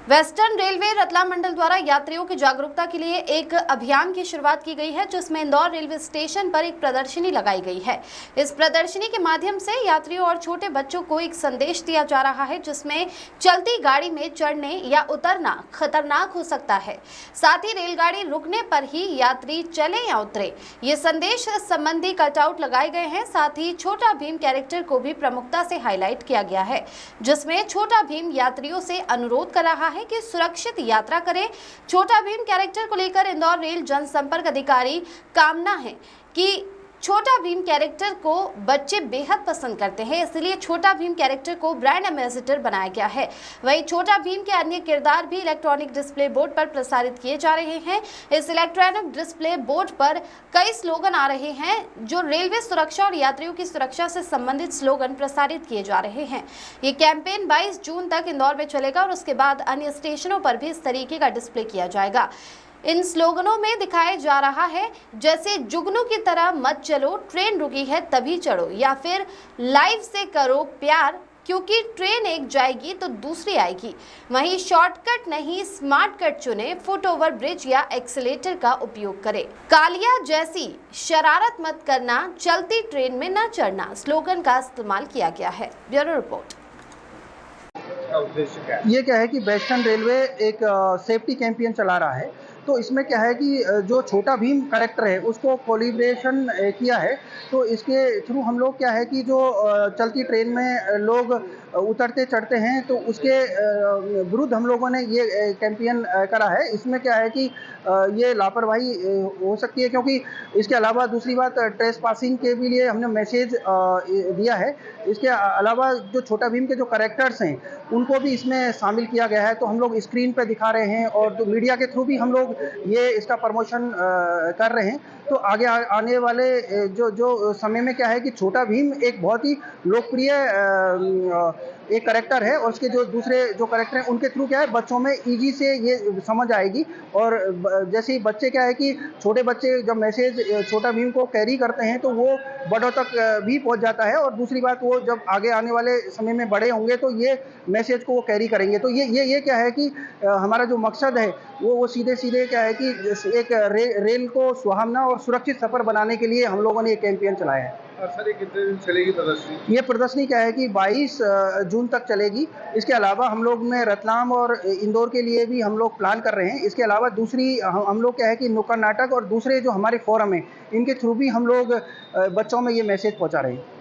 Western railway Ratlam मंडल द्वारा यात्रियों की जागरूकता के लिए एक अभियान की शुरुआत की गई है, जिसमें इंदौर रेलवे स्टेशन पर एक प्रदर्शनी लगाई गई है। इस प्रदर्शनी के माध्यम से यात्रियों और छोटे बच्चों को एक संदेश दिया जा रहा है, जिसमें चलती गाड़ी में चढ़ने या उतरना खतरनाक हो सकता है। साथ ही रेलगाड़ी रुकने पर ही यात्री चले या उतरे, ये संदेश संबंधी कटआउट लगाए गए हैं। साथ ही छोटा भीम कैरेक्टर को भी प्रमुखता से हाईलाइट किया गया है, जिसमें छोटा भीम यात्रियों से अनुरोध कर रहा है कि सुरक्षित यात्रा करें। छोटा भीम कैरेक्टर को लेकर इंदौर रेल जनसंपर्क अधिकारी कामना है कि छोटा भीम कैरेक्टर को बच्चे बेहद पसंद करते हैं, इसलिए छोटा भीम कैरेक्टर को ब्रांड एम्बेसडर बनाया गया है। वहीं छोटा भीम के अन्य किरदार भी इलेक्ट्रॉनिक डिस्प्ले बोर्ड पर प्रसारित किए जा रहे हैं। इस इलेक्ट्रॉनिक डिस्प्ले बोर्ड पर कई स्लोगन आ रहे हैं, जो रेलवे सुरक्षा और यात्रियों की सुरक्षा से संबंधित स्लोगन प्रसारित किए जा रहे हैं। ये कैंपेन 22 जून तक इंदौर में चलेगा और उसके बाद अन्य स्टेशनों पर भी इस तरीके का डिस्प्ले किया जाएगा। इन स्लोगनों में दिखाया जा रहा है, जैसे जुगनू की तरह मत चलो, ट्रेन रुकी है तभी चढ़ो, या फिर लाइव से करो प्यार, क्योंकि ट्रेन एक जाएगी तो दूसरी आएगी। वहीं शॉर्टकट नहीं स्मार्ट कट चुने, फुट ओवर ब्रिज या एक्सीलेटर का उपयोग करें। कालिया जैसी शरारत मत करना, चलती ट्रेन में न चढ़ना स्लोगन का इस्तेमाल किया गया है। Bureau report. ये क्या है कि वेस्टर्न रेलवे एक सेफ्टी कैंपेन चला रहा है। तो इसमें क्या है कि जो छोटा भीम कैरेक्टर है उसको कोलैबोरेशन किया है। तो इसके थ्रू हम लोग क्या है कि जो चलती ट्रेन में लोग उतरते चढ़ते हैं, तो उसके विरुद्ध हम लोगों ने ये कैंपेन करा है। इसमें क्या है कि ये लापरवाही हो सकती है, क्योंकि इसके अलावा दूसरी बात ट्रेसपासिंग के भी लिए हमने मैसेज दिया है। इसके अलावा जो छोटा भीम के जो कैरेक्टर्स हैं उनको भी इसमें शामिल किया गया है। तो हम लोग स्क्रीन पे दिखा रहे हैं और तो मीडिया के थ्रू भी हम लोग ये इसका प्रमोशन कर रहे हैं। तो आगे आने वाले जो समय में क्या है कि छोटा भीम एक बहुत ही लोकप्रिय एक कैरेक्टर है, और उसके जो दूसरे जो कैरेक्टर हैं उनके थ्रू क्या है बच्चों में ईजी से ये समझ आएगी। और जैसे ही बच्चे क्या है कि छोटे बच्चे जब मैसेज छोटा भीम को कैरी करते हैं तो वो बड़ों तक भी पहुंच जाता है। और दूसरी बात, वो जब आगे आने वाले समय में बड़े होंगे तो ये मैसेज को वो कैरी करेंगे। तो ये क्या है कि हमारा जो मकसद है वो सीधे क्या है कि एक रेल को सुहावना और सुरक्षित सफ़र बनाने के लिए हम लोगों ने ये कैंपेन चलाया है। और सर ये कितने दिन चलेगी प्रदर्शनी? ये प्रदर्शनी क्या है कि 22 जून तक चलेगी। इसके अलावा हम लोग में रतलाम और इंदौर के लिए भी हम लोग प्लान कर रहे हैं। इसके अलावा दूसरी हम लोग क्या है कि नुक्कड़ नाटक और दूसरे जो हमारे फोरम हैं इनके थ्रू भी हम लोग बच्चों में ये मैसेज पहुंचा रहे हैं।